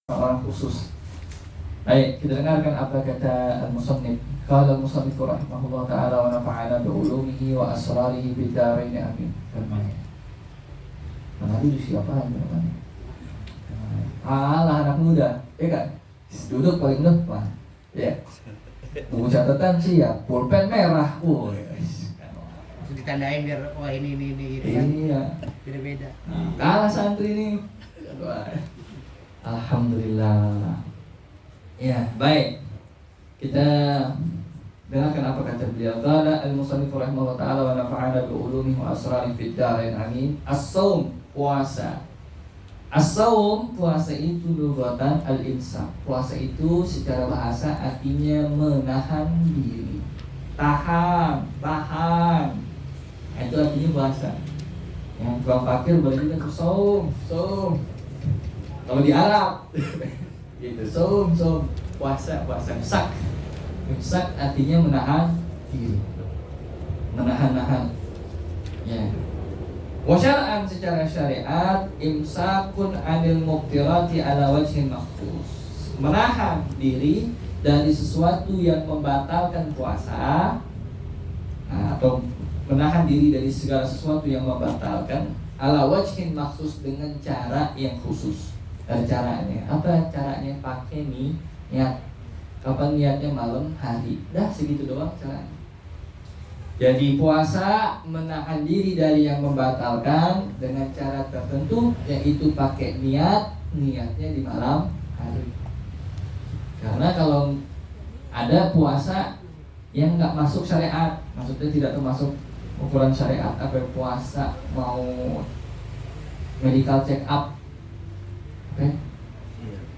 orang khusus. Baik, kita dengarkan apa kata al-musannif. Qala al-musannif rahimahullah ta'ala wa nafa'ana bi'ulumihi wa asrarihi bid-dharain amin. Firman-Nya. Mana dulu siapa namanya? Alah, anak muda, ya kan? Duduk paling depan. Ya. Buku catatan siap, pulpen merah. Langsung ditandain biar wah ini gitu kan. Iya. Beda-beda. Kalah santri ini. Alhamdulillah. Ya, baik. Kita dengarkan apa kata beliau. Qala al-musannif rahimahullah ta'ala wa nafa'ana bi ulumihi wa asrarihi fid dharain amin. As-shaum, puasa. As-shaum, puasa itu lughatan al-imsak. Puasa itu secara bahasa artinya menahan diri. Tahan. Itu artinya puasa. Yang tukang parkir boleh juga tuh shaum. Kalau di Arab gitu, shaum, puasa, imsak artinya menahan diri, menahan. Ya. Wa syar'an, secara syariat, imsakun 'anil muftirati ala wajhin makhsus. Menahan diri dari sesuatu yang membatalkan puasa, atau menahan diri dari segala sesuatu yang membatalkan ala wajhin makhsus dengan cara yang khusus. Caranya apa? Caranya pakai niat. Kapan niatnya? Malam hari. Dah segitu doang caranya. Jadi puasa menahan diri dari yang membatalkan dengan cara tertentu, yaitu pakai niatnya di malam hari. Karena kalau ada puasa yang nggak masuk syariat, maksudnya tidak termasuk ukuran syariat, apa puasa mau medical check up,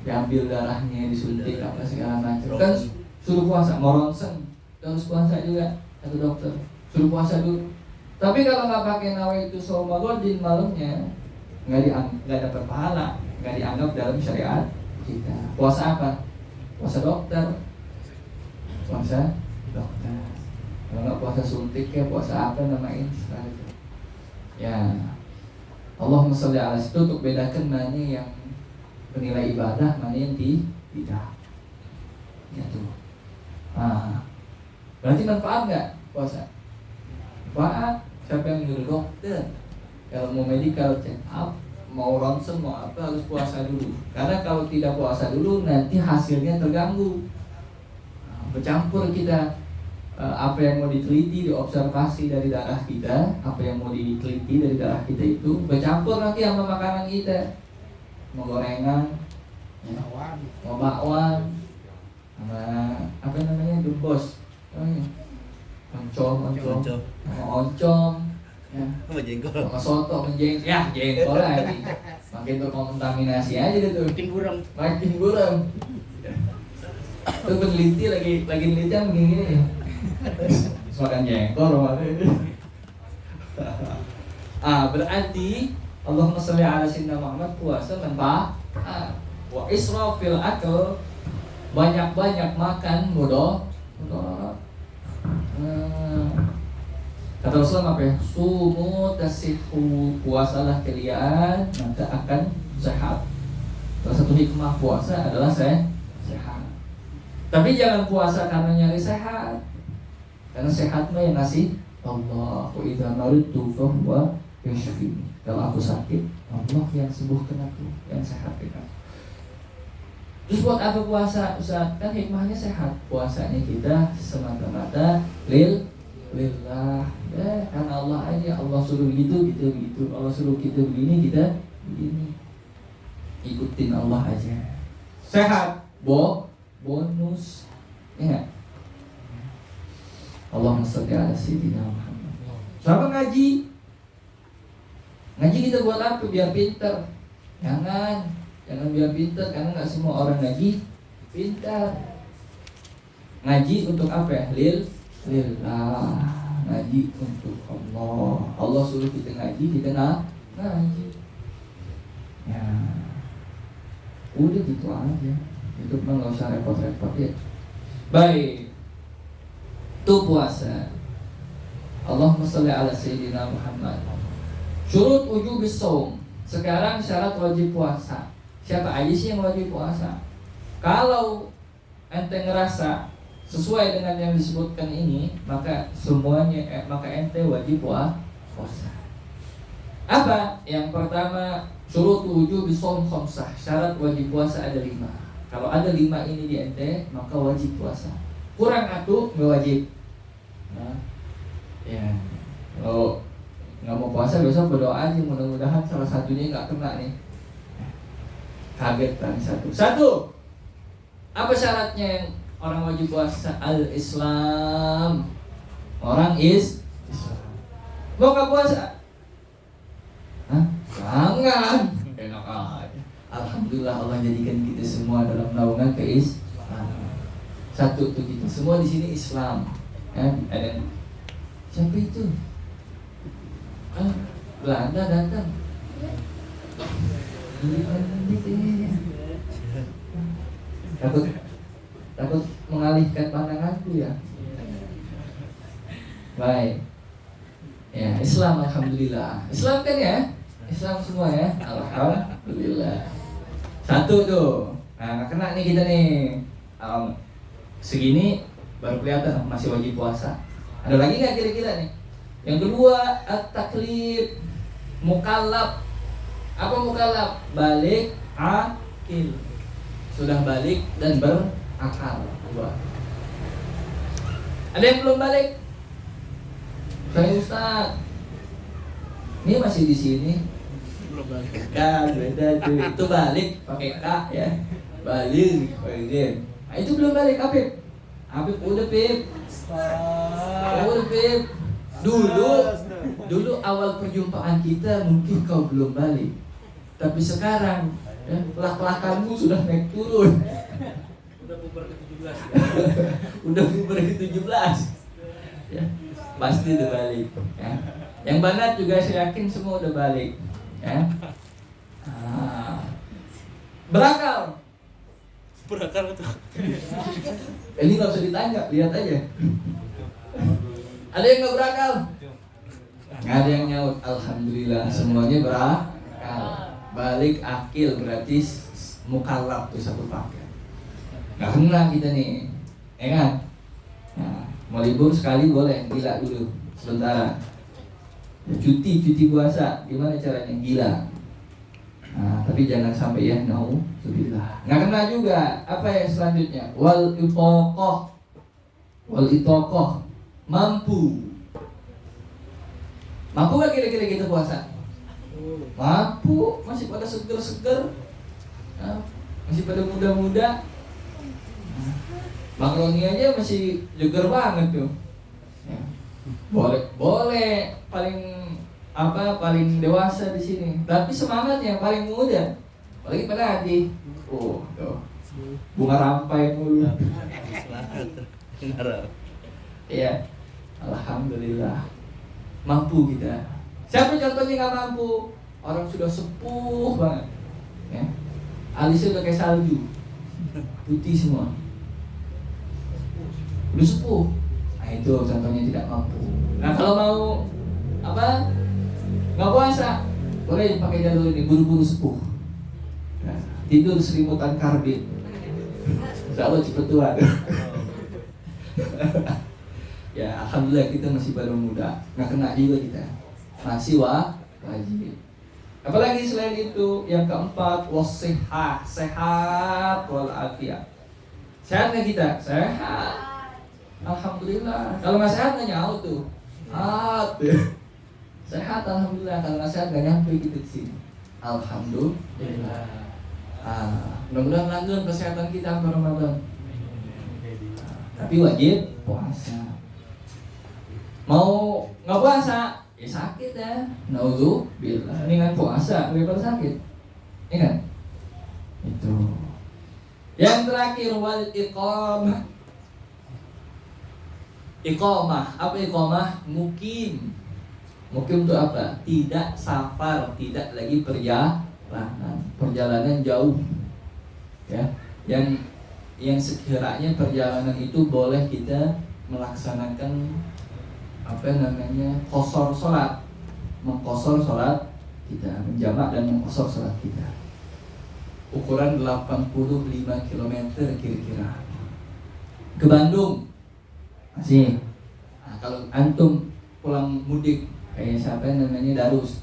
diambil darahnya, disuntik apa segala macam, kan suruh puasa. Mau ronsen harus puasa juga, kata dokter suruh puasa dulu. Tapi kalau nggak pakai nawaitu shaumagodin malamnya, nggak dapat pahala, nggak dianggap dalam syariat kita. Puasa apa? Puasa dokter. Kalau nggak puasa suntik ya puasa apa namanya itu. Ya, Allahumma sholli ala situ untuk bedakan mana yang bernilai ibadah, mana yang tidak. Ya tuh. Berarti manfaat nggak puasa? Manfaat. Siapa yang nyuruh dokter? Kalau mau medical check up, mau ronsen, mau apa, harus puasa dulu. Karena kalau tidak puasa dulu, nanti hasilnya terganggu. Bercampur kita. Apa yang mau diteliti, diobservasi dari darah kita, apa yang mau diteliti dari darah kita itu bercampur nanti sama makanan kita. Mau gorengan, mau bakwan, sama apa namanya, gembos, oncom, ya, sama soto, jengkol lagi, makin terkontaminasi aja deh tuh, makin buram. Itu peneliti lagi penelitian begini ya. Makan jengkol berarti Allahumma sholli ala sayyidina Muhammad, puasa manfaat. Wa israfil akal, banyak makan mudarat. Kata Rasulullah apa ya? Sumu tasihu, puasalah kalian maka akan sehat. Salah satu hikmah puasa adalah sehat. Tapi jangan puasa karena nyari sehat. Karena sehat mah yang ngasih Allah. Wa idza maridtu fa huwa yashfini. Kalau aku sakit, Allah yang sembuhkan aku, yang sehatkan aku. Terus buat apa puasa, Ustaz? Kan hikmahnya sehat. Puasanya kita semata-mata lillah. Karena Allah aja. Allah suruh gitu. Allah suruh kita begini, kita begini. Ikutin Allah aja. Sehat, bonus. Ya. Allahumma sholli ala sayyidina Muhammad. Sama ngaji kita buat apa? Biar pintar. Jangan biar pintar, karena nggak semua orang ngaji pintar. Ngaji untuk apa ya? Lillah. Ngaji untuk Allah. Allah suruh kita ngaji, kita ngaji. Ya, udah gitu aja. Itu mah nggak usah repot-repot ya. Baik. Itu puasa. Allahumma sholli ala sayyidina Muhammad. Syurut wujubis shaum. Sekarang syarat wajib puasa. Siapa aja sih yang wajib puasa? Kalau ente ngerasa sesuai dengan yang disebutkan ini, maka maka ente wajib puasa. Apa? Yang pertama, syurut wujub shaum khamsah. Syarat wajib puasa ada 5. Kalau ada 5 ini di ente, maka wajib puasa. Kurang atuh nggak wajib. Nah, ya. Kalau nggak mau puasa besok berdoa aja, mudah-mudahan salah satunya nggak kena nih. Kaget kan satu. Apa syaratnya yang orang wajib puasa? Al-Islam. Orang Islam. Mau nggak puasa? Hah? Jangan. Enak aja. Alhamdulillah Allah jadikan kita semua dalam naungan keislaman. Satu tuh kita semua di sini Islam. Ada siapa itu? Belanda datang. Takut mengalihkan pandanganku ya. Baik. Ya, Islam alhamdulillah. Islam kan ya? Islam semua ya. Alhamdulillah. Satu tuh. Nah, nggak kena nih kita nih. Segini baru kelihatan masih wajib puasa. Ada lagi nggak kira-kira nih? Yang kedua, at-taklif, mukallaf. Apa mukallaf? Balik, akil. Sudah balik dan berakal. Dua. Ada yang belum balik? Saya Ustaz. Ini masih di sini. Belum balik. Kan beda tuh. Itu balik pakai K ya. Balik pakai. Nah, itu belum balik, Apip. Apip udah, Pip. Udah, Pip. Dulu awal perjumpaan kita mungkin kau belum balik. Tapi sekarang ya, pelak-pelakanmu sudah naik turun. Udah bubar ke-17 ya. Udah bubar ke-17. Ya, pasti udah balik ya. Yang banat juga saya yakin semua udah balik ya. Berakal. Berakal tuh. Ini nggak usah ditanya, lihat aja. Ada yang nggak berakal? Nggak ada yang nyaut. Alhamdulillah semuanya berakal. Balik akil berarti mukallaf tuh satu paket. Nggak kena kita nih, ya kan? Nah, mau libur sekali boleh, gila dulu sebentar. Cuti puasa, gimana caranya gila? Nah, tapi jangan sampai ya naudzubillah. Nggak kena juga. Apa yang selanjutnya? Wal itoqoh, mampu. Mampu nggak kira-kira kita puasa? Mampu, masih pada seger-seger, masih pada muda-muda. Bang Roni aja masih jeger banget tuh. Ya. Boleh paling dewasa di sini. Tapi semangatnya paling muda. Apalagi pada Adi. Tuh. Bunga rampai mulu. Iya. Alhamdulillah. Mampu kita. Siapa contohnya nggak mampu? Orang sudah sepuh banget. Ya. Alisnya udah kayak salju. Putih semua. Udah sepuh. Nah itu contohnya tidak mampu. Nah kalau mau nggak puasa, boleh pakai jalur ini, buru-buru sepuh. Nah, tidur selimutan karbit. Insya Allah cepet tua. Ya alhamdulillah kita masih baru muda, nggak kena juga kita. Masih wajib. Apalagi selain itu, yang keempat wasihah, sehat walafiat. Sehat nggak kita? Sehat. Alhamdulillah. Kalau nggak sehat nggak nyaut tuh. Sehat alhamdulillah. Kalau nggak sehat nggak nyampe gitu ke sini. Alhamdulillah. Mudah-mudahan langgeng kesehatan kita sampai Ramadan. Tapi wajib puasa. Mau nggak puasa, ya sakit ya. Naudzubillah. Ini kan puasa daripada sakit. Ini kan. Itu. Yang terakhir wal iqamah. Iqamah, apa iqamah? Mukim. Mukim itu apa? Tidak safar, tidak lagi perjalanan jauh. Ya, yang sekiranya perjalanan itu boleh kita melaksanakan qashar salat, mengqashar salat kita, menjamak dan mengqashar salat kita. ukuran 85 km kira-kira. Ke Bandung masih. Nah, kalau antum pulang mudik kayak siapa yang namanya Darus,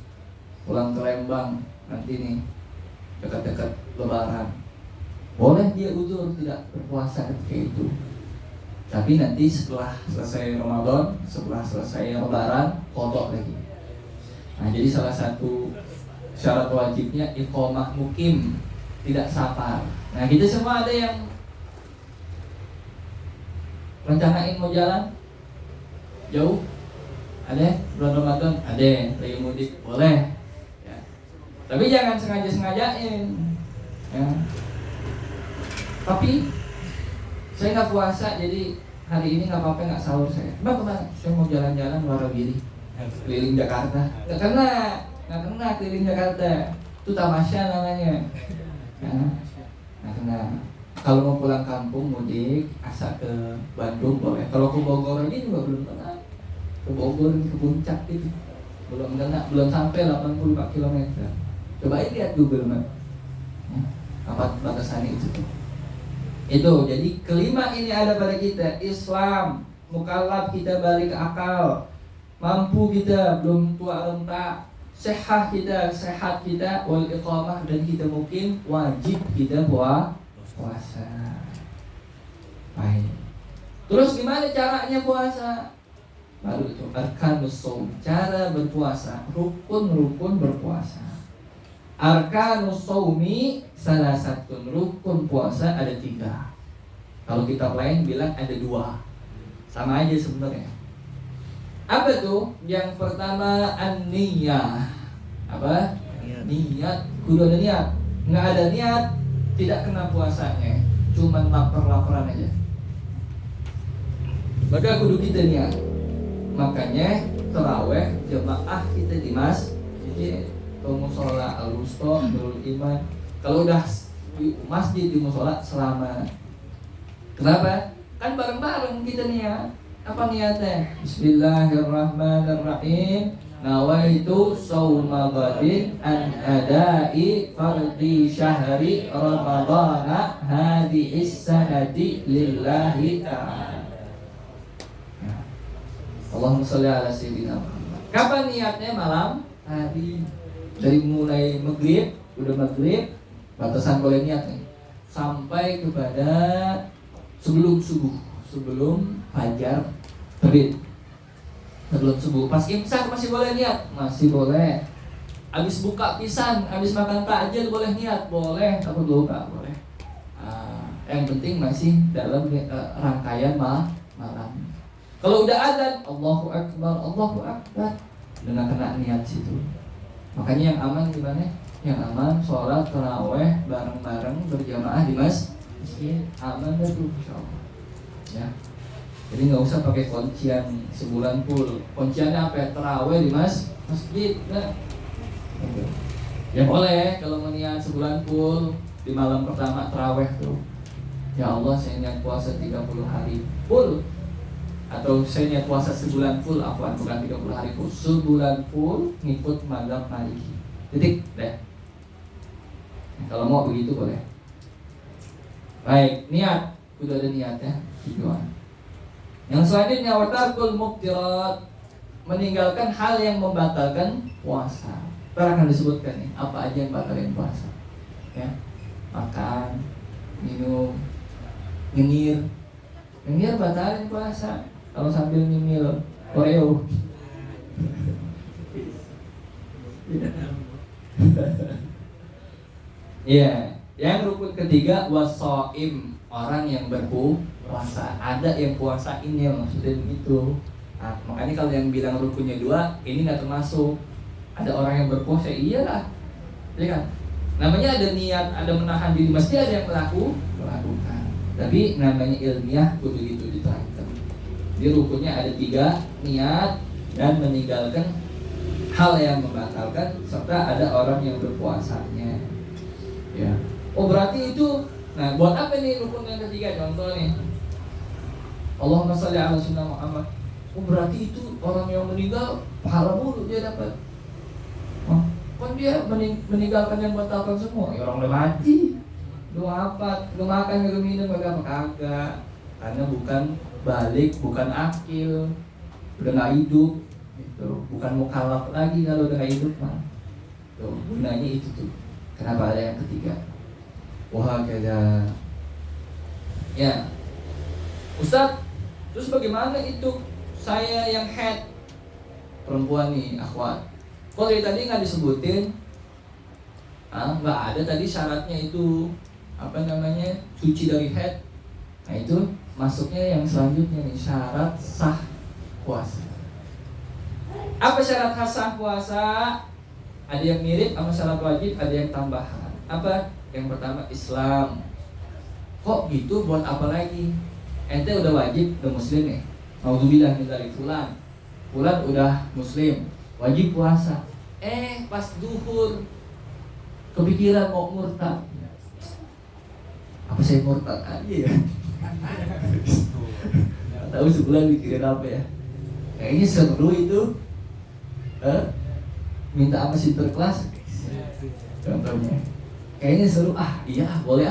pulang ke Lembang nanti nih dekat-dekat Lebaran, boleh dia uzur tidak berpuasa ketika itu. Tapi nanti setelah selesai Ramadan, setelah selesai Lebaran, qadha lagi. Nah, jadi salah satu syarat wajibnya iqamah mukim, tidak safar. Nah, kita semua ada yang rencanain mau jalan jauh, ada bulan Ramadan, ada lagi mudik, boleh ya. Tapi jangan sengaja-sengajain ya. Tapi saya nggak puasa, jadi hari ini nggak apa-apa, nggak sahur saya. Kemana? Saya mau jalan-jalan luar diri, keliling Jakarta. Nggak kena keliling Jakarta. Itu tamasya namanya. Ya. Nggak kena. Kalau mau pulang kampung mudik, asa ke Bandung boleh. Kalau ke Bogor ini juga belum kena. Ke Bogor, ke puncak gitu, belum kena, belum sampai 85 km. Cobain lihat Google Map. Apa batasannya itu tuh. Itu, jadi kelima ini ada pada kita. Islam, mukallaf kita balik akal, mampu kita, belum tua renta, sehat kita, wal iqamah, dan kita mungkin wajib kita puasa. Baik. Terus gimana caranya puasa? Baru itu arkanus shaum, cara berpuasa, rukun-rukun berpuasa. Arkanus shaumi salah satu rukun puasa ada 3. Kalau kitab lain bilang ada 2. Sama aja sebenarnya. Apa tuh? Yang pertama an-niyah. Apa? Niat. Kudu ada niat. Nggak ada niat, tidak kena puasanya. Cuman lapar-laparan aja. Maka kudu kita niat. Makanya taraweh jemaah kita di masjid, musola al-wusta, Nurul Iman. Kalau udah di masjid di musola selamat. Kenapa? Kan bareng-bareng kita niat. Apa niatnya? Bismillahirrahmanirrahim. Nawaitu shauma ghadin an adai fardhi syahri ramadhana hadhihi sanati lillahi ta'ala. Allahumma sholli ala sayyidina Muhammad. Kapan niatnya? Malam hari. Dari mulai maghrib, udah maghrib, batasan boleh niat nih, sampai kepada sebelum subuh, sebelum fajar terbit. Sebelum subuh, pas imsak masih boleh niat, masih boleh. Habis buka pisan, habis makan takjil boleh niat, boleh. Tapi dulu nggak boleh. Yang penting masih dalam rangkaian malam. Kalau udah adzan, Allahu Akbar, Allahu Akbar, dengan kena niat situ. Makanya yang aman gimana? Yang aman sholat taraweh bareng-bareng berjamaah di masjid, aman dah tuh, insyaallah. Ya. Jadi nggak usah pakai kuncian sebulan full. Kunciannya apa? Ya? Taraweh di masjid, nah. Ya boleh kalau mau niat sebulan full di malam pertama taraweh tuh. Ya Allah, saya niat puasa 30 hari full. Atau saya niat puasa sebulan full, bukan 30 hari full, sebulan full ngikut mazhab Maliki. Titik deh. Kalau mau begitu boleh. Baik, niat, udah ada niatnya, tujuan. Yang selanjutnya watarkul mubtirat, meninggalkan hal yang membatalkan puasa. Ntar akan disebutkan nih, apa aja yang batalin puasa. Ya, makan, minum, nyengir batalin puasa. Kalau sambil nyemil Oreo. Iya, yang rukun ketiga wasoim, orang yang berpuasa. Ada yang puasa ini maksudnya begitu. Nah, makanya kalau yang bilang rukunnya 2, ini nggak termasuk. Ada orang yang berpuasa, iyalah, ya kan? Namanya ada niat, ada menahan diri, mesti ada yang melakukan. Tapi namanya ilmiah kudu gitu diterangkan. Di rukunnya ada 3, niat dan meninggalkan hal yang membatalkan, serta ada orang yang berpuasanya. Ya. Oh berarti itu, nah buat apa nih rukun yang ketiga? Contoh nih, Allahumma sholli ala sayyidina Muhammad. Oh berarti itu orang yang meninggal pahala mulu dia dapat. Oh, kan dia meninggalkan yang membatalkan semua. Ya orang udah mati. lu apa, lu makan, lu minum, kagak. Karena bukan balik, bukan akil, udah nggak hidup, gitu. Bukan mukallaf lagi kalau udah nggak hidup mah. Tuh, gunanya itu tuh. Kenapa ada yang ketiga? Wah kayak ya, Ustadz, terus bagaimana itu saya yang head perempuan nih, akhwat? Kok dari tadi nggak disebutin? Nggak ada tadi syaratnya itu apa namanya, suci dari head. Nah itu masuknya yang selanjutnya nih, syarat sah puasa. Apa syarat sah puasa? Ada yang mirip sama syarat wajib, ada yang tambahan. Apa? Yang pertama Islam. Kok gitu, buat apa lagi? Ente udah wajib, udah muslim nih. Nauzubillah min dzalik, fulan udah muslim, wajib puasa. Pas duhur kepikiran mau murtad. Apa saya murtad aja ya? Tahu sebulan mikirin apa ya? Kayaknya seru itu. Minta apa sih terkelas? Contohnya. Kayaknya seru, iya boleh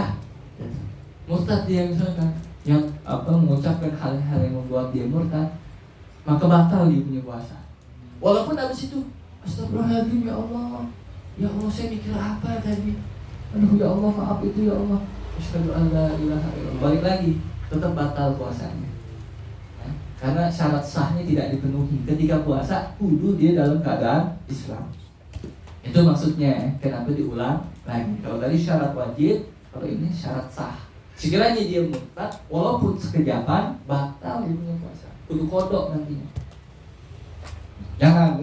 Murtad dia misalkan, yang mengucapkan hal-hal yang membuat dia murtad, maka batal dia punya puasa. Walaupun abis itu, astagfirullahaladzim ya Allah, saya mikir apa tadi? Aduh ya Allah, maaf itu ya Allah. Asyhadu an la ilaha illallah. Balik lagi, tetap batal puasanya. Karena syarat sahnya tidak dipenuhi. Ketika puasa, kudu dia dalam keadaan Islam. Itu maksudnya, kenapa diulang lagi? Kalau tadi syarat wajib, kalau ini syarat sah. Sekiranya dia murtad, walaupun sekejapan, batal dia punya puasa. Kudu kodok nantinya. Jangan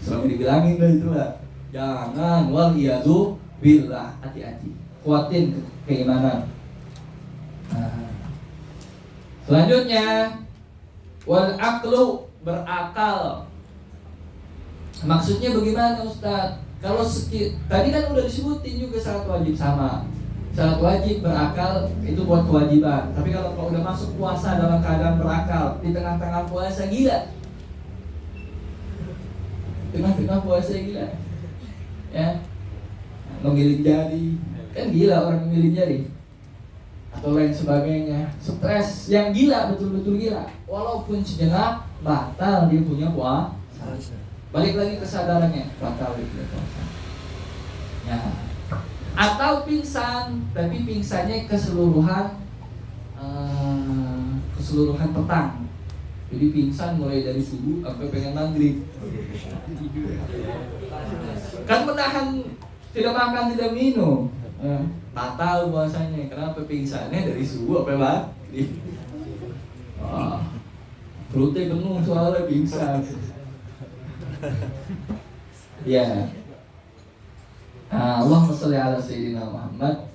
selalu dibilangin lah itu lah. Jangan, waliyadu billah, hati-hati. Kuatin keimanan. Selanjutnya, wal aqlu, berakal. Maksudnya bagaimana Ustaz? Kalau tadi kan udah disebutin juga syarat wajib sama. Syarat wajib berakal itu buat kewajiban. Tapi kalau udah masuk puasa dalam keadaan berakal, di tengah-tengah puasa gila. Tengah-tengah puasa gila. Ya. Memilih jari. Kan gila orang memilih jari. Atau lain sebagainya. Stres yang gila, betul-betul gila. Walaupun sejenak, batal dia punya puasa. Balik lagi kesadarannya, batal dia punya puasa. Ya. Atau pingsan, tapi pingsannya keseluruhan petang. Jadi pingsan mulai dari subuh sampai pengen maghrib. Kan menahan tidak makan tidak minum, batal puasanya. Kenapa? Pingsannya dari subuh sampai maghrib. Perutnya penuh soalnya pingsan. Ya. Allahumma sholli ala sayyidina Muhammad.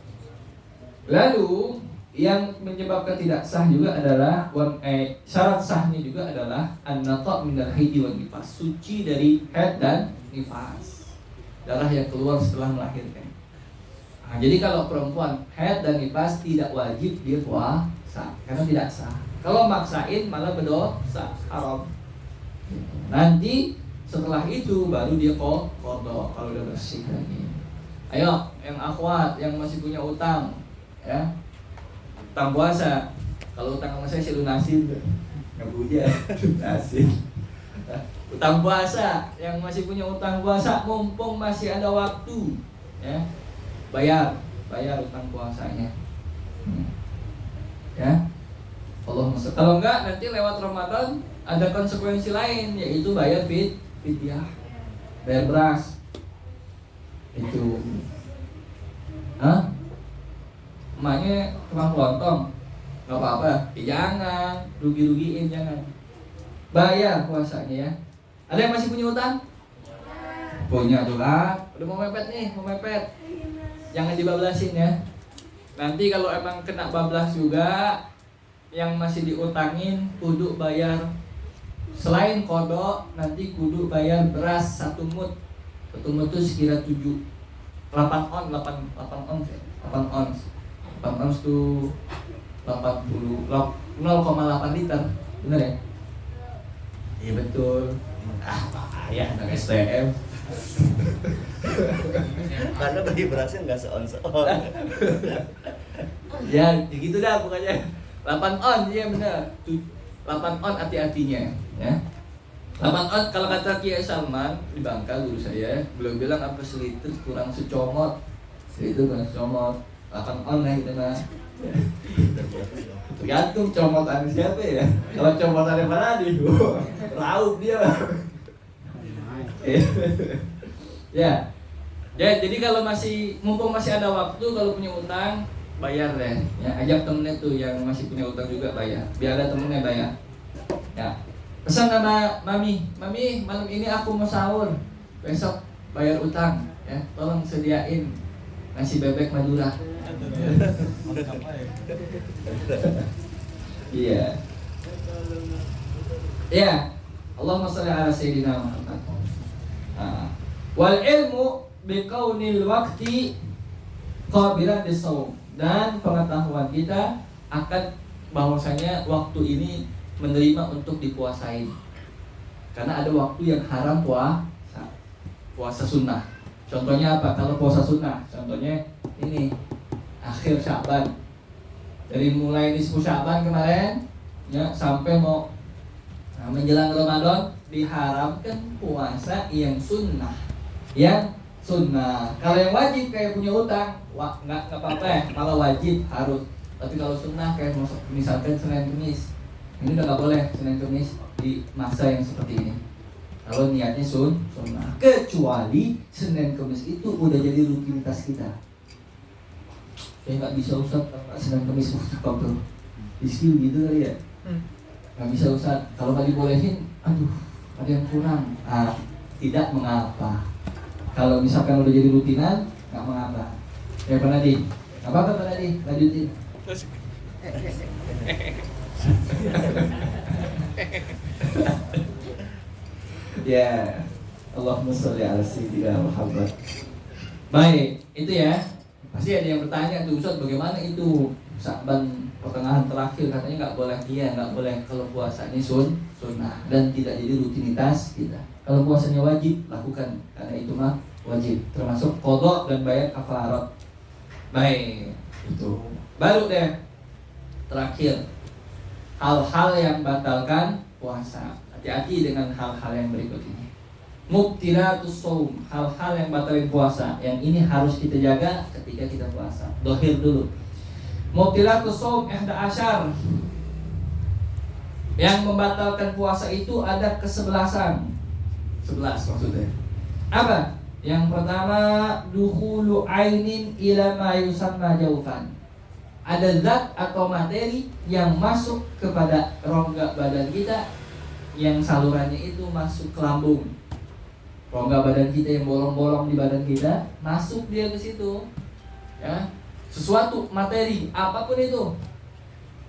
Lalu yang menyebabkan tidak sah juga adalah syarat sahnya juga adalah an-naqa' minal haidi wan nifas, suci dari haid dan nifas, darah yang keluar setelah melahirkan. Jadi kalau perempuan haid dan nifas tidak wajib dia puasa karena tidak sah. Kalau maksain malah berdosa, haram. Nanti setelah itu baru dia qada kalau udah bersih lagi. Ayo, yang akhwat, yang masih punya utang, ya, utang puasa. Kalau utang sama saya lunasin, nggak punya, lunasin. Utang puasa, yang masih punya utang puasa, mumpung masih ada waktu, ya, bayar utang puasanya, ya. Kalau enggak nanti lewat Ramadan ada konsekuensi lain, yaitu bayar fidyah, bayar beras. Itu emaknya tukang lontong nggak apa-apa, jangan rugi-rugiin, jangan, bayar puasanya ya. Ada yang masih punya utang? Punya tuh lah, udah mau mepet, jangan dibablasin ya. Nanti kalau emang kena bablas juga, yang masih diutangin kudu bayar. Selain kodok, nanti kudu bayar beras 1 mut. 1 mut itu sekira 8 ons tuh 0,8 liter, bener ya? Iya betul. Bahaya anak STM. Karena beli berasnya nggak seon-seon. Ya gitu dah pokoknya. 8 on ya benar. 8 on hati-hatinya ya. 8 on kalau kata Kiai Salman di Bangka guru saya, beliau bilang apa seliter kurang secomot. Itu kurang secomot. 8 on lah itu mah. Tergantung comotan siapa ya. Kalau comotannya mana di raup dia. Ya. Ya, jadi kalau mumpung masih ada waktu, kalau punya utang bayar deh. Ya, ajak temennya tuh yang masih punya utang juga bayar. Biar ada temennya bayar. Ya. Pesan sama Mami, malam ini aku mau sahur. Besok bayar utang, ya. Tolong sediain nasi bebek Madura. Iya. Ya. Allahumma shalli ala sayyidina Muhammad. Wal ilmu biqaunil waqti qabilan bisawm, dan pengetahuan kita akan bahwasanya waktu ini menerima untuk dipuasain. Karena ada waktu yang haram puasa sunnah. Contohnya apa? Kalau puasa sunnah, contohnya ini akhir Sya'ban. Dari mulai nisfu Sya'ban kemarin ya sampai mau menjelang Ramadan diharamkan puasa yang sunnah. Yang sunnah. Kalau yang wajib kayak punya utang, nggak apa-apa ya. Kalau wajib harus. Tapi kalau sunnah kayak misalkan Senin Kemis, ini udah nggak boleh Senin Kemis di masa yang seperti ini. Kalau niatnya sunnah. Kecuali Senin Kemis itu udah jadi rutinitas kita. Saya nggak bisa Ustaz Senin Kemis cakep tuh. Di skill gitu kali ya. Nggak bisa Ustaz. Kalau nggak dibolehin, aduh ada yang kurang. Tidak mengapa. Kalau misalkan udah jadi rutinan, nggak mengapa. Ya Pak Nadi, apa Pak Nadi? Lanjutin. Ya, Allahumma sholli ala sayyidina Muhammad. Baik, itu ya. Pasti ada yang bertanya tuh Ustaz, bagaimana itu Sya'ban pertengahan terakhir katanya nggak boleh. Iya, nggak boleh kalau puasanya sunnah dan tidak jadi rutinitas kita. Kalau puasanya wajib, lakukan karena itu mah wajib, termasuk qadha dan bayar kafarat. Baik, itu. Baru deh terakhir hal-hal yang batalkan puasa. Hati-hati dengan hal-hal yang berikut ini. Mubtilatus shaum, hal-hal yang batalin puasa. Yang ini harus kita jaga ketika kita puasa. Dohir dulu. Mubtilatus shaum 11. Yang membatalkan puasa itu ada kesebelasan. 11 maksudnya. Apa? Yang pertama, dukhulu ainin ila ma yusamma jawfan. Ada zat atau materi yang masuk kepada rongga badan kita, yang salurannya itu masuk ke lambung. Rongga badan kita yang bolong-bolong di badan kita, masuk dia ke situ. Ya. Sesuatu materi apapun itu.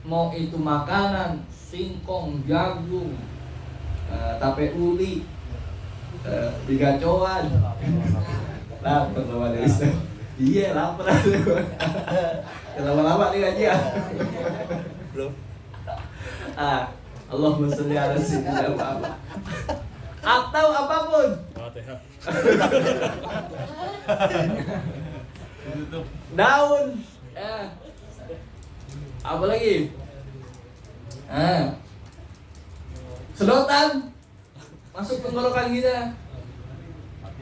Mau itu makanan, singkong, jagung, tape uli, digacoan. Lapar sama dari itu. Iya lapar. Lama-lama nih gaji ya. Belum. Allahumma sholli ala sayyidina Muhammad. Atau apapun. Daun. Apa lagi? Sedotan masuk tenggorokan kita.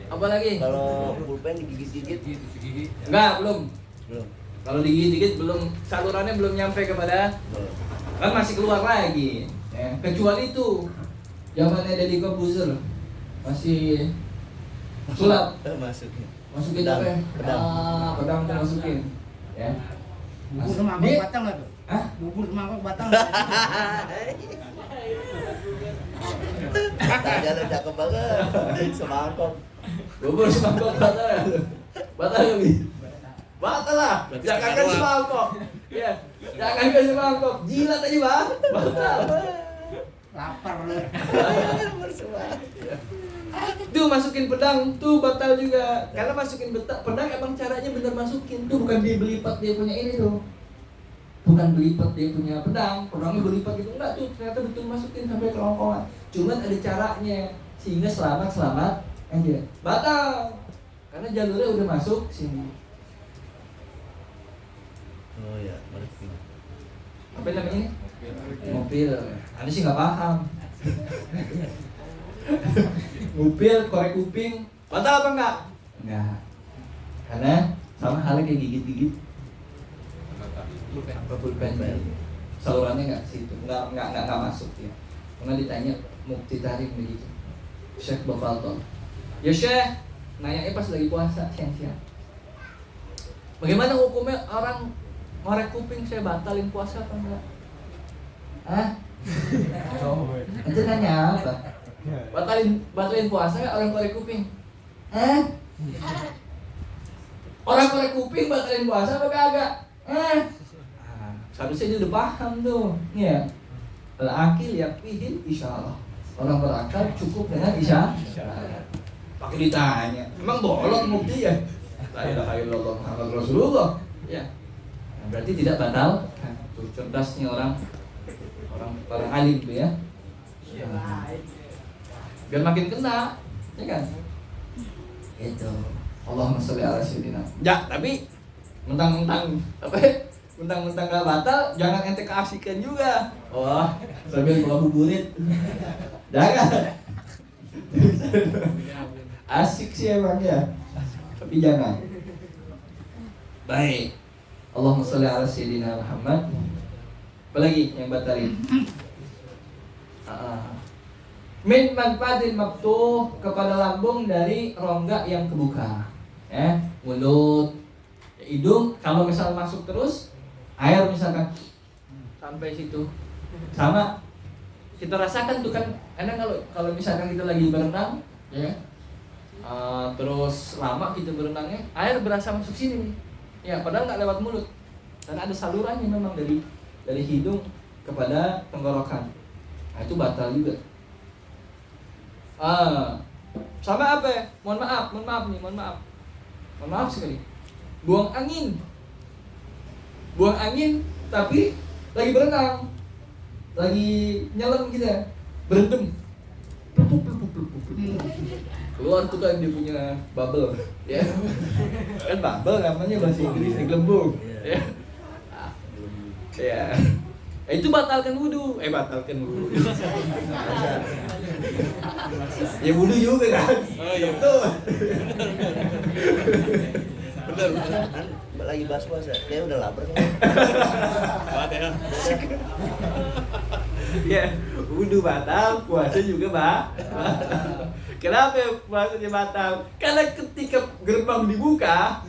Apa lagi? Kalau pulpen digigit-gigit Enggak, belum. belum. Kalau digigit-gigit belum, salurannya belum nyampe kepada, kan masih keluar lagi. Ya. Kecuali itu zamannya Deddy Corbuzier masih sulap. Masukin apa? Pedang tuh masukin. Ya. Bubur mangkok batang nggak tuh? Hah? Bubur mangkok batang. Jalan cakep banget. Semangkok. Bubur semangkok batal. Batal lebih. Batal lah. Jangan kan semangkok. Iya. Jangan kan semangkok. Jilat aja, Bang. Batal. Lapar lu. Tuh masukin pedang tuh batal juga. Karena masukin pedang emang caranya bener masukin. Tuh bukan dia belipat dia punya ini tuh. Bukan belipat dia punya pedang. Pedangnya belipat gitu enggak tuh. Ternyata betul masukin sampai ke rongkongan. Cuman ada caranya sehingga selamat aja. Batal. Karena jalurnya udah masuk sini. Oh ya, ngerti. Apa namanya? Mobil. Anda sih nggak paham. Mobil korek kuping batal apa enggak? Enggak. Karena sama halnya kayak gigit-gigit. Apa pulpen salurannya nggak ke situ, nggak masuk ya. Karena ditanya mukti tarik begitu. Syekh Bafalton. Ya Syekh, nanya pas lagi puasa siang-siang. Bagaimana hukumnya orang ngorek kuping, saya batalin puasa apa enggak? Hah? Itu nanya apa? Batalin puasa nggak orang korek kuping? Hah? Orang korek kuping batalin puasa apa kagak? Seharusnya dia udah paham tuh. Ya. Al-akil yakfihi insyaallah. Orang berakal cukup dengan isya. Pakai ditanya, emang bolong bukti ya? La ilaha illallah Muhammad Rasulullah. Ya. Nah, berarti tidak batal. Tuh cerdasnya orang alim tuh ya. Biar makin kena, ya kan? Itu. Allahumma sholli ala sayyidina. Ya, tapi mentang-mentang apa? Mentang-mentang gak batal, jangan ente keasikan juga. Oh, sambil ngabuburit. Jangan. Asik sih emang ya. Tapi jangan. Baik. Allahumma sholli ala sayyidina Muhammad. Apalagi yang batalin? Min manfaatin maftuh, kepada lambung dari rongga yang kebuka. Ya, mulut, hidung kalau misal masuk terus air misalkan sampai situ. Sama kita rasakan tuh kan, enak kalau misalkan kita lagi berenang, ya. Terus lama kita berenangnya, air berasa masuk sini nih. Ya, padahal nggak lewat mulut. Karena ada salurannya memang dari hidung kepada tenggorokan. Nah, itu batal juga. Sama apa ya? Mohon maaf sekali. Buang angin tapi lagi berenang. Lagi nyelam gitu ya. Berendam. Keluar tuh kan dia punya bubble, ya. Kan bubble namanya bahasa Inggris, gelembung. Ya. Ya. Itu batalkan wudu. Batalkan wudu. Ya wudu juga kan. Oh iya betul. Bener. Lagi bahas puasa, kayaknya udah lapar kan? Ya, wudu batal, puasa juga batal. Kenapa puasanya batal? Karena ketika gerbang dibuka,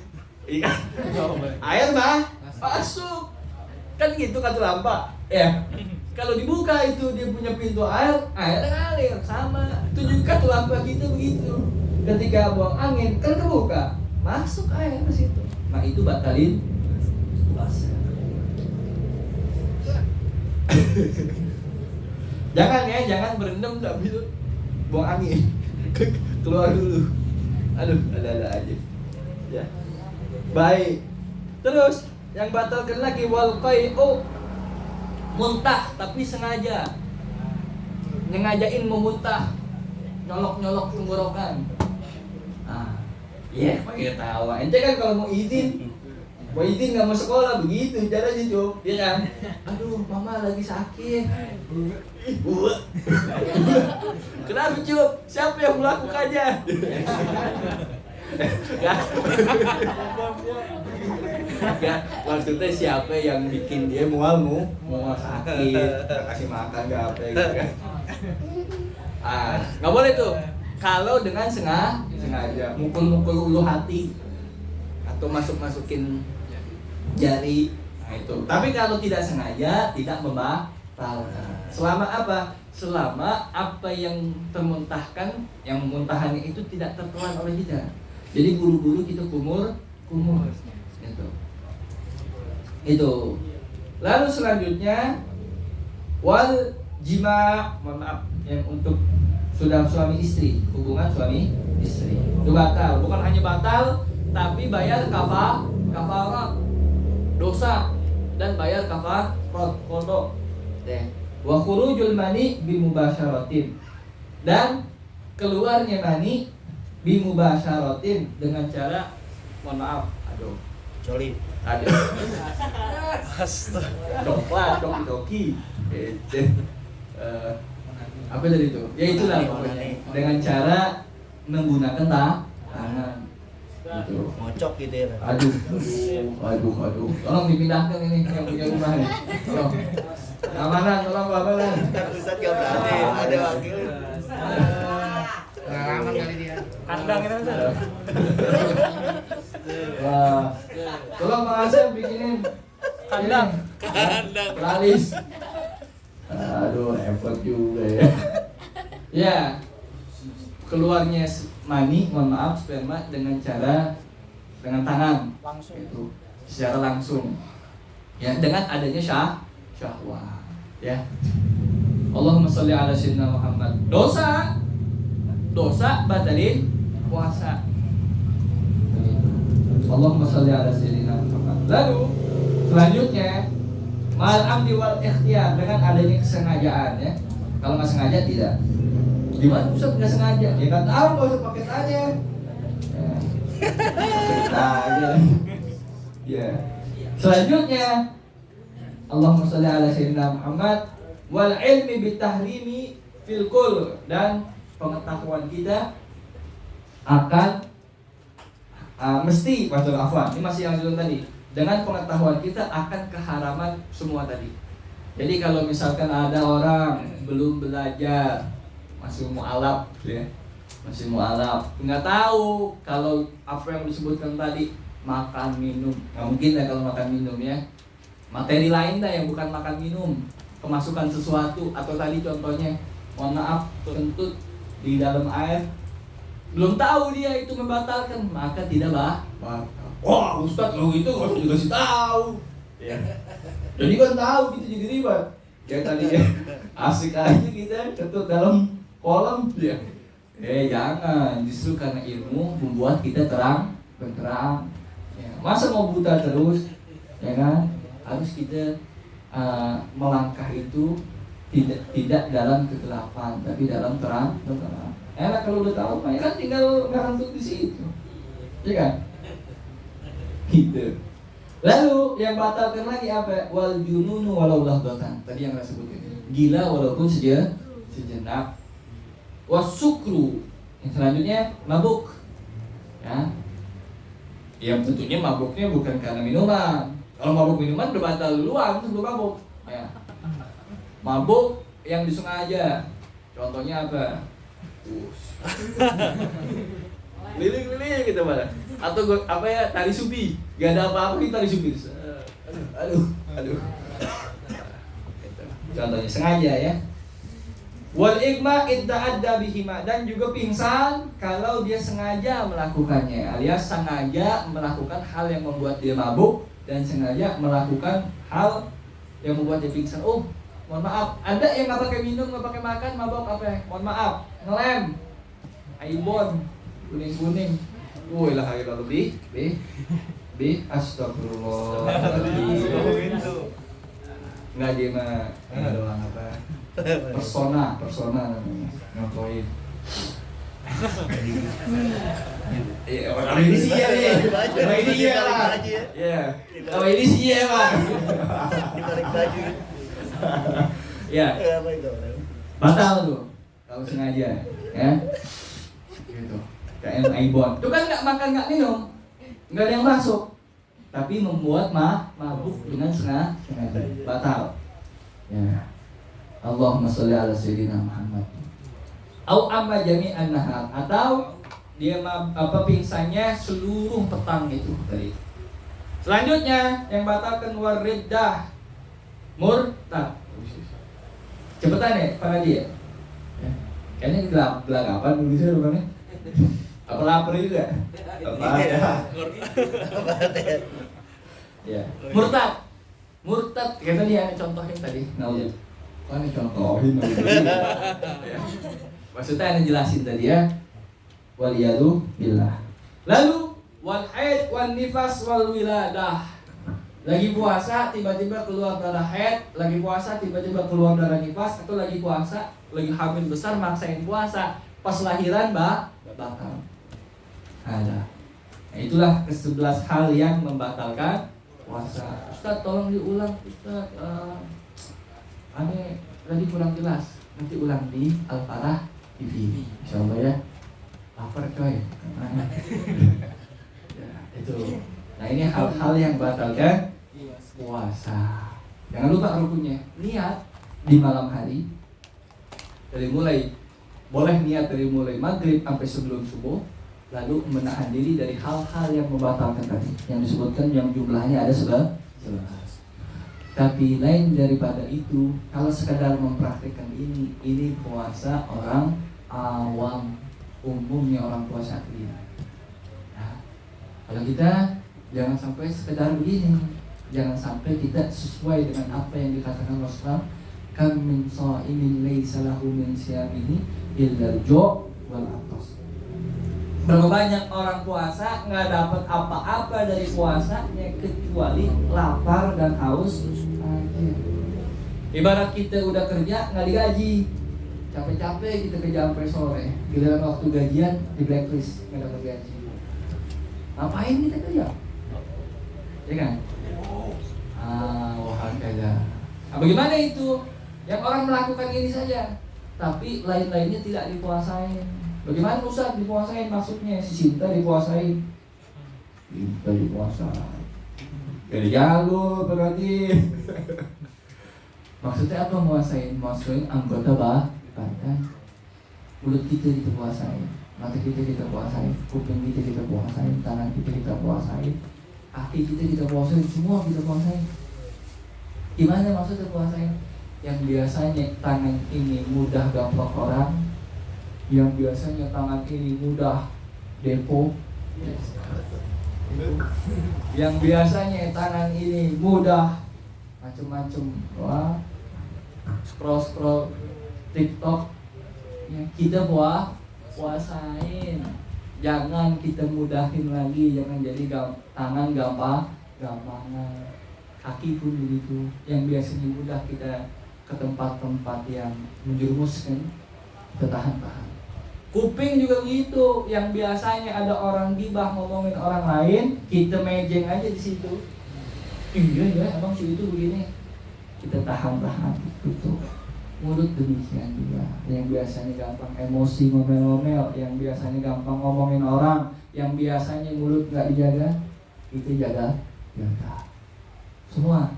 air masuk. Kan gitu kata lampa. Ya. Kalau dibuka itu dia punya pintu air ngalir sama. Itu juga tuh lampa gitu begitu. Ketika buang angin kan kebuka, masuk air ke situ. Nah, itu batalin puasa. Jangan berendam sambil buang angin. Keluar dulu. Aduh, ada aja. Ya. Baik. Terus yang batalkan lagi wal qai'u, muntah tapi sengaja. Nyengajain memuntah. Nyolok tenggorokan. Iya, pakai tawa. Ente kan kalau mau izin nggak mau sekolah begitu caranya Cuk, dia kan. Aduh, mama lagi sakit. Kenapa Cuk? Siapa yang melakukannya? Gak, maksudnya siapa yang bikin dia mual sakit, kasih makan gak apa gitu kan. Nggak boleh tuh. Kalau dengan sengaja mukul ulu hati atau masukin jari, nah itu. Tapi kalau tidak sengaja tidak membatalkan. Selama apa? Selama apa yang termuntahkan, yang muntahannya itu tidak tertelan oleh kita. Jadi buru-buru kita kumur itu. Lalu selanjutnya wal jima, mohon maaf yang untuk sudah suami istri, hubungan suami istri itu batal. Bukan hanya batal, tapi bayar kafarat dosa dan bayar kafarat kodok. Wa khurujul mani bi mubasyaratin, dan keluarnya mani bimubasyaratin, dengan cara mohon maaf, aduh, Coli. aduh, coklat, doki, apa tadi itu? Ya itulah pokoknya. Dengan cara menggunakan tangan. Gitu. Ngocok gitu ya. Aduh. Tolong dipindahkan ini yang punya rumah nih. Tolong. Keamanan, tolong keamanan. Ustaz gak berani, ada wakil. Pengalaman kali dia. Kandang itu Ustaz. Wah. Tolong Bang Asep bikinin Kandang. Lalis. Aduh, repot juga ya. Ya. Keluarnya mani, mohon maaf, sperma dengan tangan. Langsung. Itu secara langsung. Ya, dengan adanya syahwat. Ya. Allahumma sholli ala sayyidina Muhammad. Dosa batalin puasa. Allahumma sholli ala sayyidina Muhammad. Lalu selanjutnya mal amdi wal ikhtiyar, dengan adanya kesengajaan ya. Kalau nggak sengaja tidak. Gimana Ustaz nggak sengaja? Ya kan tahu, nggak usah pakai tanya. Tanya. Ya. Selanjutnya Allahumma sholli ala sayyidina Muhammad wal ilmi bitahrimi fil kul, dan pengetahuan kita akan mesti maksud afwan. Ini masih yang dulu tadi. Dengan pengetahuan kita akan keharaman semua tadi. Jadi kalau misalkan ada orang belum belajar, masih mualaf ya, masih mualaf, nggak tahu kalau apa yang disebutkan tadi makan minum, nggak mungkin ya kalau makan minum ya, materi lain dah yang bukan makan minum, kemasukan sesuatu, atau tadi contohnya mohon maaf kentut di dalam air, belum tahu dia itu membatalkan, maka tidak batal. Wah Ustaz kalau gitu nggak usah dikasih tahu ya. Jadi kan tahu gitu jadi ribet ya, tadi ya asik aja kita kentut dalam kolam ya. Jangan, justru karena ilmu membuat kita benterang ya. Masa mau buta terus ya kan? Harus kita melangkah itu tidak dalam kegelapan, tapi dalam terang. Enak kalau udah tahu, ya kan tinggal ngantuk di situ ya kan gitu. Lalu yang batalkan lagi apa? Wal jununu walau lahdatan, tadi yang saya sebutkan, gila walaupun sejenak. Wasukru, yang selanjutnya mabuk ya. Yang tentunya mabuknya bukan karena minuman. Kalau mabuk minuman udah batal duluan sebelum mabuk ya. Mabuk yang disengaja, contohnya apa? Liling-liling gitu malah. Atau apa ya, tali supi, gak ada apa-apa di tali supi. Aduh. Contohnya sengaja ya. Wal igma idda'adda bihima, dan juga pingsan kalau dia sengaja melakukannya, alias sengaja melakukan hal yang membuat dia mabuk dan sengaja melakukan hal yang membuat dia pingsan. Oh, mohon maaf, ada yang nggak pakai minum, nggak pakai makan, mabuk apa ya? Mohon maaf, ngelem, aibon, kuning. Ilah lebih, astagfirullah. Nggak dia mah doang apa? Persona namanya, ngapain? Iya, orang ini sih ya nih. Orang ini ya lah. Iya. Orang ini sih ya bang. Dibalik baju. Ya. Apa itu? Batal tuh kalau sengaja, ya. Gitu. Kayak aibon. Itu kan nggak makan nggak minum, nggak ada yang masuk, tapi membuat mabuk dengan sengaja, batal. Ya. Allahumma sholli ala sayyidina Muhammad. Au amma jami'an nahar, atau dia pingsannya seluruh petang itu tadi. Selanjutnya yang batalkan wariddah, murtad. Cepetan ya para dia. Ya. Kayaknya gelagapan begitu ya rupanya. Apa lapar juga? Apa ya. Murtad kata dia, ada contohin tadi. Kan contohin ya. Maksudnya yang jelasin tadi ya. Waliyadu billah. Lalu wal haid wan nifas wal wiladah. Lagi puasa tiba-tiba keluar darah haid, lagi puasa tiba-tiba keluar darah nifas, atau lagi puasa lagi hamil besar maksain puasa, pas lahiran batal. ada. Nah, itulah ke-11 hal yang membatalkan puasa. Ustaz tolong diulang Ustaz, aneh tadi kurang jelas. Nanti ulang di Al-Farah TV. Insyaallah ya. Lapar coy. Ya, itu. Nah, ini hal-hal yang batalkan puasa. Jangan lupa rukunnya. Niat di malam hari. Boleh niat dari mulai maghrib sampai sebelum subuh. Lalu menahan diri dari hal-hal yang membatalkan tadi. Yang disebutkan yang jumlahnya ada 11. Tapi lain daripada itu, kalau sekadar mempraktikkan ini puasa orang awam, umumnya orang puasa ini. Nah, kalau kita jangan sampai sekedar begini, jangan sampai kita sesuai dengan apa yang dikatakan Rasulullah, kam min sha'imin laisa lahu min siyamihi illa al-ju' wal 'atas. Berapa banyak orang puasa nggak dapat apa-apa dari puasanya kecuali lapar dan haus aja. Ibarat kita udah kerja nggak digaji, capek-capek kita kerja sampai sore, giliran waktu gajian di blacklist nggak dapat gaji. Ngapain kita kerja? Ya kan? Wah kayak. Nah, bagaimana itu? Yang orang melakukan ini saja, tapi lain-lainnya tidak dipuasain. Bagaimana Ustaz dipuasain maksudnya? Si cinta dipuasain. Cinta dipuasain. Dari jalur berarti. Maksudnya apa muasain? Muasain anggota badan. Mulut kita puasain, mata kita puasain, kuping kita puasain, tangan kita puasain, kaki kita puasain, semua kita puasain. Gimana maksudnya puasain? Yang biasanya tangan ini mudah gampang orang, yang biasanya tangan ini mudah depo, yang biasanya tangan ini mudah macem-macem, wah, scroll TikTok, ya, kita puasain. Jangan kita mudahin lagi, jangan jadi tangan gampangan, kaki pun begitu. Yang biasanya mudah kita ke tempat-tempat yang menjerumuskan, kita tahan. Kuping juga gitu, yang biasanya ada orang gibah ngomongin orang lain, kita mejeng aja di situ. Iya ya, abang si itu begini, kita tahan gitu. Mulut demikian juga, yang biasanya gampang emosi ngomel-ngomel, yang biasanya gampang ngomongin orang, yang biasanya mulut nggak dijaga, kita jaga semua.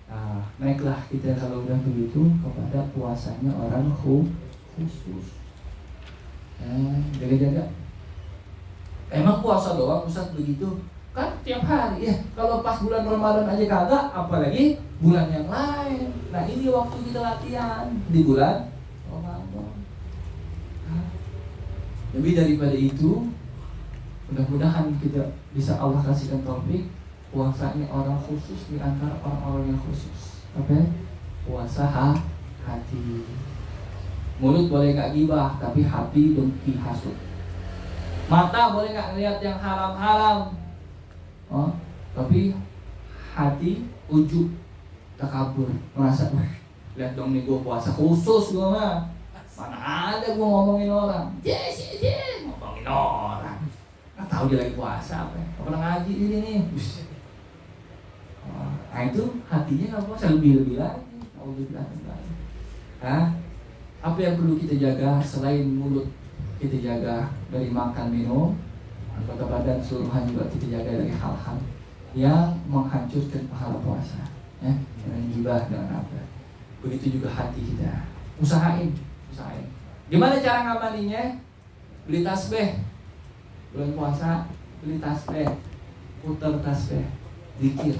Nah, naiklah kita kalau udah begitu kepada puasanya orang khusus. Jaga-jaga. Emang puasa doang Ustaz begitu? Kan tiap hari ya. Kalau pas bulan Ramadan aja kagak, apalagi bulan yang lain. Nah, ini waktu kita latihan di bulan Ramadan. Lebih daripada itu, mudah-mudahan kita bisa Allah kasihkan taufik puasanya orang khusus di antara orang-orang yang khusus. Apa? Puasa hati. Mulut boleh gak gibah, tapi hati dengki hasud. Mata boleh gak ngelihat yang haram-haram, tapi hati ujub, takabur, merasa lihat dong nih gue puasa khusus gue mah. Mana ada gue ngomongin orang, ngomongin orang. Nggak tahu dia lagi puasa apa? Nggak pernah ngaji ini nih. Nah itu hatinya nggak puasa, lebih lagi. Apa yang perlu kita jaga selain mulut kita jaga dari makan minum, anggota badan seluruhan juga kita jaga dari hal-hal yang menghancurkan pahala puasa, ya, dengan gibah dengan apa. Begitu juga hati kita. Usahain. Gimana cara ngamalinya? Beli tasbih. Bulan puasa beli tasbih, putar tasbih, zikir.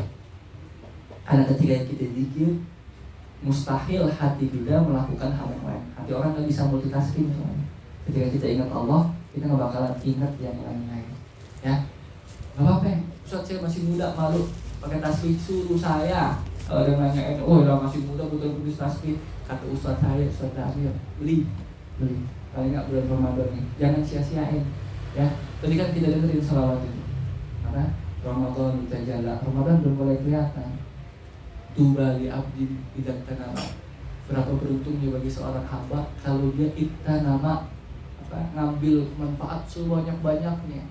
Karena ketika kita zikir, mustahil hati kita melakukan hal yang lain. Hati orang nggak bisa multitasking soalnya. Ketika kita ingat Allah, kita nggak bakalan ingat yang lain-lain. Ya, nggak apa-apa. Ustaz saya masih muda, malu pakai tasbih, suruh saya. Kalau ada yang nanyain, oh udah masih muda putar-putar tasbih, kata Ustaz saya, Ustaz Amir, beli. Paling nggak bulan Ramadan nih, jangan sia-siain. Ya, tadi kan kita dengerin salawat itu. Karena Ramadan kita jalan, Ramadan belum mulai kelihatan. Tuba li abdin idzal tanama. Berapa beruntungnya bagi seorang hamba kalau dia iktanama, ngambil manfaat sebanyak-banyaknya.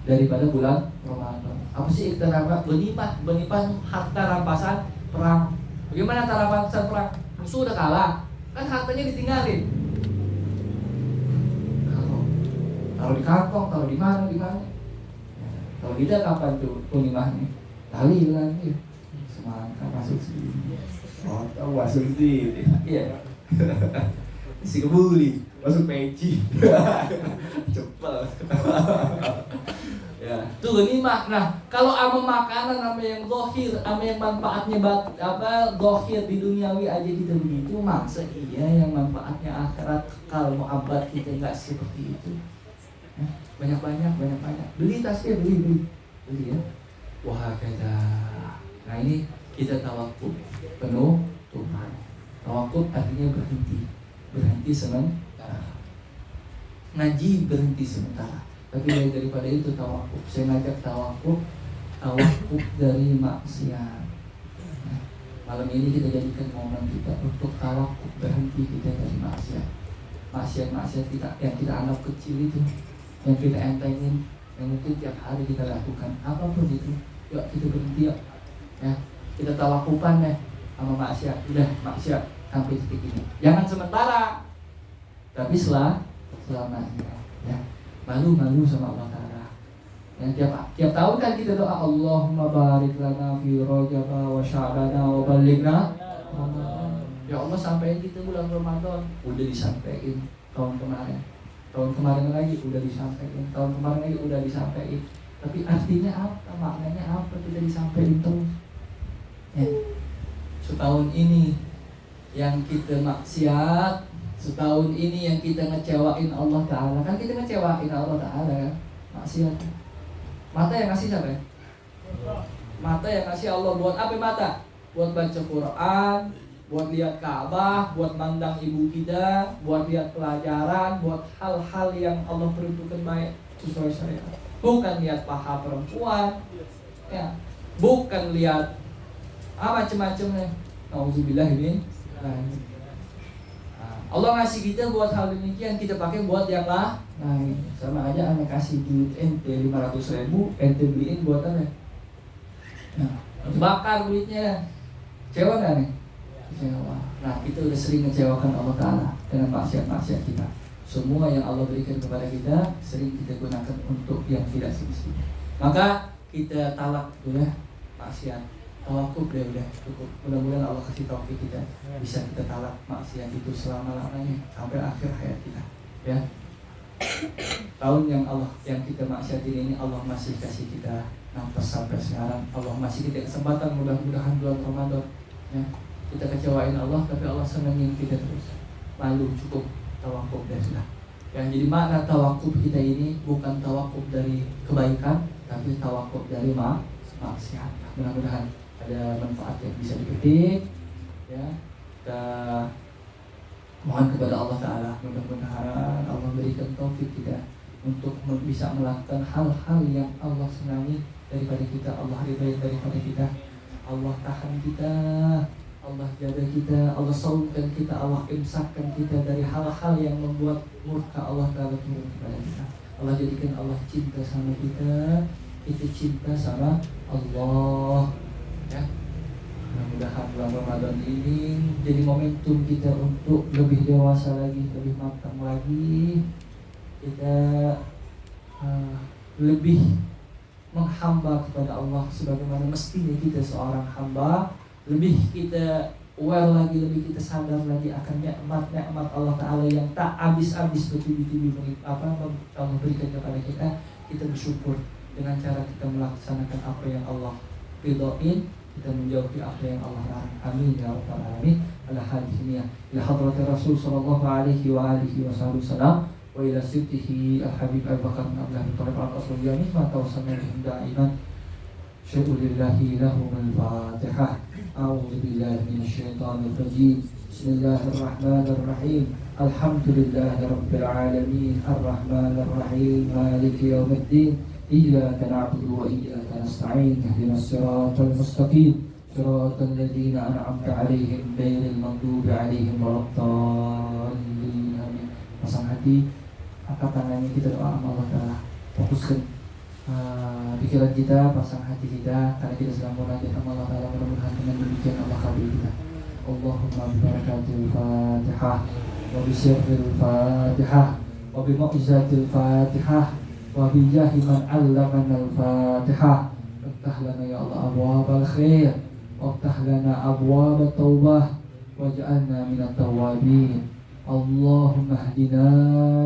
daripada bulan Ramadan. Apa sih kita dapat? Ghanimah harta rampasan perang. Bagaimana harta rampasan perang? Musuh udah kalah, kan hartanya ditinggalin. Taruh di kantong, taruh di mana? Kalau tidak kapan tuh ghanimahnya? Tali lagi. Semangka masuk sini. Oh, tahu masuk sini. Iya. Si kebuli masuk peci. Cepel. Ya, itu ghanimah. Nah, kalau ama makanan sama yang zahir, sama yang manfaatnya zahir di duniawi aja kita begitu, masa iya yang manfaatnya akhirat kalau mu'abbad kita enggak seperti itu. Banyak-banyak beli tasnya, beli ya. Wah, kata. Nah, ini kita tawakuf penuh Tuhan. Tawakuf artinya berhenti sementara. Ngaji berhenti sementara. Tapi daripada itu tawakuf. Saya ngajak tawakuf dari maksiat. Nah, malam ini kita jadikan momen kita untuk tawakuf, berhenti kita dari maksiat. Maksiat kita yang kita anggap kecil itu, yang kita entengin, yang mungkin tiap hari kita lakukan, apapun itu, yuk kita berhenti yuk. Ya, kita tawakufan deh sama maksiat. Udah maksiat sampai titik ini. Jangan sementara, tapi selamanya. Ya, malu sama Allah Ta'ala. Yang tiap tahun kan kita doa Allahumma barik lana fi Rajab wa Sya'bana wa balighna. Ya Allah, sampai kita bulan Ramadan udah disampaikan tahun kemarin lagi udah disampaikan, tahun kemarin lagi udah disampaikan. Tapi artinya apa? Maknanya apa? Kita disampaikan terus. Ya. Setahun ini yang kita maksiat, setahun ini yang kita ngecewain Allah Ta'ala. Kan kita ngecewain Allah Ta'ala kan? Maksiat. Mata yang ngasih siapa ya? Mata yang ngasih Allah. Buat apa mata? Buat baca Quran, buat lihat Ka'bah, buat mandang ibu kita, buat lihat pelajaran, buat hal-hal yang Allah peruntukkan baik sesuai syariat. Bukan lihat paha perempuan, ya. Bukan lihat macam-macamnya. Nauzubillah min. Allah ngasih kita buat hal demikian, kita pakai buat yang lain. Sama aja ane kasih duit ente 500.000, ente beliin buat apa? Nah, bakar duitnya. Kecewa gak nih? Kecewa. Nah, kita udah sering ngecewakan Allah Ta'ala dengan maksiat-maksiat kita. Semua yang Allah berikan kepada kita sering kita gunakan untuk yang tidak semestinya. Maka kita talak dulu ya maksiat. Tawakuf udah cukup. Mudah-mudahan Allah kasih taufik kita bisa kita talak maksiat itu selama-lamanya sampai akhir hayat kita. Ya. Tahun yang kita maksiatin ini Allah masih kasih kita nafas sampai sekarang. Allah masih kita kesempatan, mudah-mudahan bulan Ramadan. Ya. Kita kecewain Allah tapi Allah senengin kita terus. Malu cukup tawakuf dan sudah. Yang jadi makna tawakuf kita ini bukan tawakuf dari kebaikan tapi tawakuf dari maksiat. Mudah-mudahan ada manfaat yang bisa dipetik, ya. Kita mohon kepada Allah Ta'ala, mudah-mudahan Allah berikan taufik kita untuk bisa melakukan hal-hal yang Allah senangi daripada kita, Allah ridai daripada kita, Allah tahan kita, Allah jaga kita, Allah saumkan kita, Allah imsakkan kita dari hal-hal yang membuat murka Allah Ta'ala turun kepada kita. Allah jadikan Allah cinta sama kita cinta sama Allah. Ya, mudah-mudahan bulan Ramadan ini jadi momentum kita untuk lebih dewasa lagi, lebih matang lagi. Kita lebih menghamba kepada Allah sebagaimana mestinya kita seorang hamba. Lebih kita aware lagi, lebih kita sadar lagi akan nikmat Allah Ta'ala yang tak habis-habis bertubi-tubi Allah berikan kepada kita. Kita bersyukur dengan cara kita melaksanakan apa yang Allah ridhoin, kita menjauhi apa yang Allah larang. Amin ya rabbal alamin. Ala hadhihi ila hadrat Rasul sallallahu alaihi wa alihi wasallam wa ila sibtihi al-habib Abu Bakar bin Abdullah bin Thalib al-Asriyani ma tawassalna bihim da'iman syai'u lillahi lahum al-fatihah. A'udzu billahi minasy syaithanir rajim. Bismillahirrahmanirrahim. Alhamdulillahi rabbil alamin. Arrahmanir rahim. Maliki yaumiddin. إياك نعبد وإياك نستعين اهدنا الصراط المستقيم صراط الذين أنعمت عليهم غير المغضوب عليهم ولا الضالين. Pasang hati, angkat tangannya, kita doa sama Allah Ta'ala. Fokuskan pikiran kita, pasang hati kita, karena kita sedang munajat sama Allah Ta'ala. Mudah-mudahan dengan demikian Allah kabul kita. Allahumma bibarakatil Fatihah wa bisirril Fatihah wa bimu'jizatil Fatihah wa bijahi man 'allamanal Fatihah. Iftah lana ya Allah abwaabal khair waftah lana abwaabat taubah waj'alna minat tawwabin. Allahumma hdina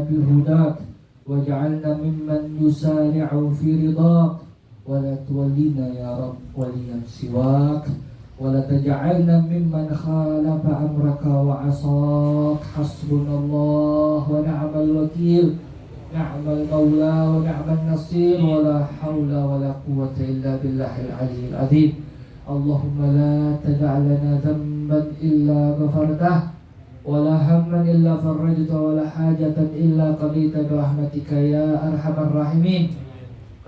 bihudak waj'alna mimman yusari'u fi ridak wa la tuwallina ya Rabb waliyan siwak wa la taj'alna mimman khalafa amraka wa 'asak. Hasbunallah wa ni'mal wakil, ni'mal maula wa ni'mal nasir, wa la hawla wa la quwwata illa billahil aliyyil azim. Allahumma la tada' lana dhanban illa ghafartah wa la hamman illa farajta wa la hajatan illa qadita bi rahmatika ya arhamar rahimin.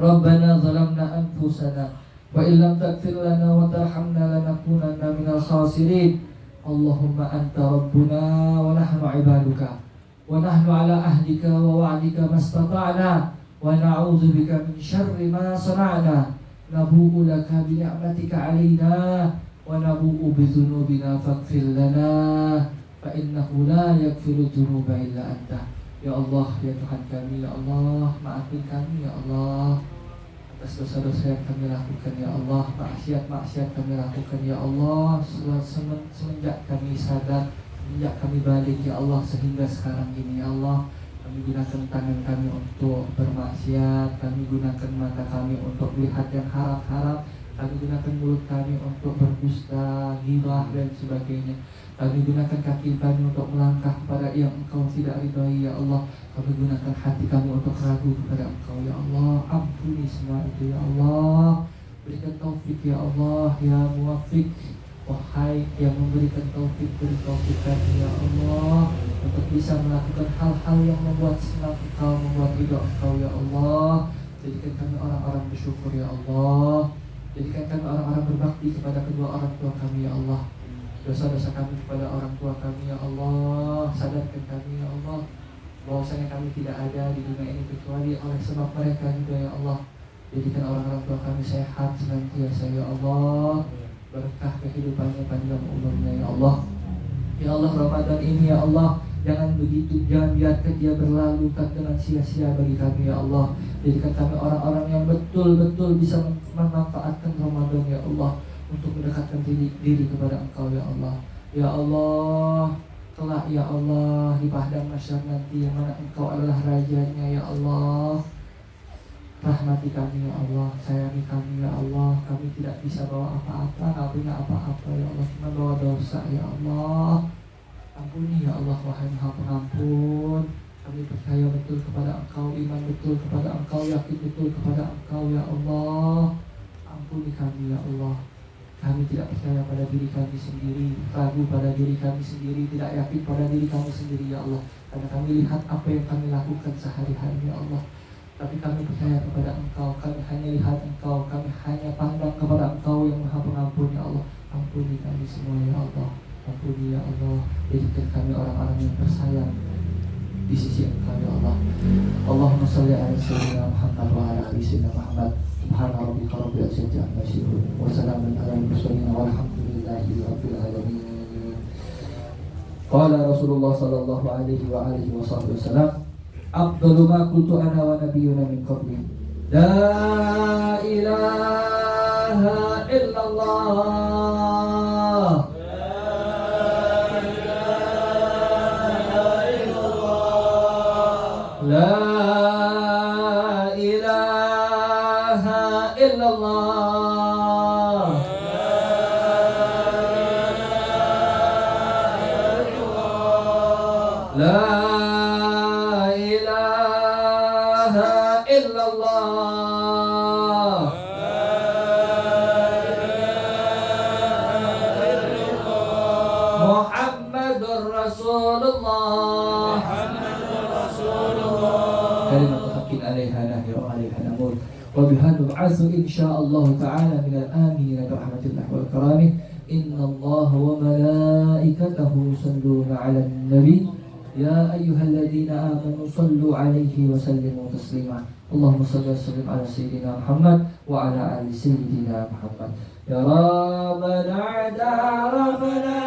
Rabbana zalamna anfusana wa illam taghfir lana wa tarhamna lanakunanna minal khasirin. Allahumma anta rabbuna wa nahnu ibaduka wa nahnu ala ahdika wa wa'dika mastata'na wa na'udzu bika min syarri ma sana'na. Nabu'u laka bi ni'matika 'alaina wa nabu'u bi dzunubina faghfir lana fa innahu la yaghfiru dzunuba illa anta. Ya Allah, ya Tuhan kami, ya Allah, maafin kami ya Allah atas dosa-dosa yang kami lakukan ya Allah, maksiat kami lakukan ya Allah, semenjak kami sadar, semenjak kami balik ya Allah, sehingga sekarang ini ya Allah. Kami gunakan tangan kami untuk bermaksiat, kami gunakan mata kami untuk melihat yang haram-haram, kami gunakan mulut kami untuk berdusta, ghibah dan sebagainya. Kami gunakan kaki kami untuk melangkah kepada yang Engkau tidak ridhai ya Allah. Kami gunakan hati kami untuk ragu kepada Engkau ya Allah. Ampuni semua itu ya Allah. Berikan taufik ya Allah, ya muwafiq. Wahai yang memberikan taufik, beri taufik kami ya Allah untuk bisa melakukan hal-hal yang membuat senang Engkau, membuat ridha Engkau ya Allah. Jadikan kami orang-orang bersyukur ya Allah. Jadikan kami orang-orang berbakti kepada kedua orang tua kami ya Allah. Dosa-dosa kami kepada orang tua kami ya Allah, sadarkan kami ya Allah bahwasanya kami tidak ada di dunia ini kecuali oleh sebab mereka juga ya Allah. Jadikan orang-orang tua kami sehat senantiasa ya Allah, berkah kehidupannya, panjang umurnya ya Allah. Ya Allah, Ramadan ini ya Allah, jangan begitu, jangan biarkan dia berlalu dengan sia-sia bagi kami ya Allah. Jadikan kami orang-orang yang betul-betul bisa memanfaatkan Ramadan ya Allah untuk mendekatkan diri kepada Engkau ya Allah. Ya Allah, kelak ya Allah di padang mahsyar nanti yang mana Engkau adalah rajanya ya Allah. Rahmati kami ya Allah, sayangi kami ya Allah. Kami tidak bisa bawa apa-apa, nggak punya apa-apa ya Allah, cuma bawa dosa ya Allah. Ampuni ya Allah, wahai Maha Pengampun. Kami percaya betul kepada Engkau, iman betul kepada Engkau, yakin betul kepada Engkau ya Allah. Ampuni kami ya Allah. Kami tidak percaya pada diri kami sendiri, ragu pada diri kami sendiri, tidak yakin pada diri kami sendiri ya Allah. Karena kami lihat apa yang kami lakukan sehari-hari ya Allah. Tapi kami percaya kepada Engkau, kami hanya lihat Engkau, kami hanya pandang kepada Engkau yang Maha Pengampun ya Allah. Ampuni kami semua ya Allah, ampuni ya Allah. Jadikan kami orang-orang yang tersayang di sisi Engkau ya Allah. Allahumma shalli ala sayyidina Muhammad wa ala ali sayyidina Muhammad. Subhana rabbika rabbil izzati amma yasifun wa salamun alal mursalin walhamdulillahi rabbil alamin. Qala Rasulullah sallallahu alaihi wa alihi wasallam, afdalu ma qultu ana wa nabiyyuna min qabli, la ilaha illallah. La ilaha illallah. La ilaha illallah. Muhammadur Rasulullah. كلمة حق عليها نهي وعليها نموت وبها نبعث إن شاء الله تعالى من الآمنين برحمة الله وإكرامه. إن الله وملائكته يصلون على النبي يا أيها الذين آمنوا صلوا عليه وسلموا تسليما اللهم صل وسلم على سيدنا محمد وعلى آل سيدنا محمد يا ربنا اعترفنا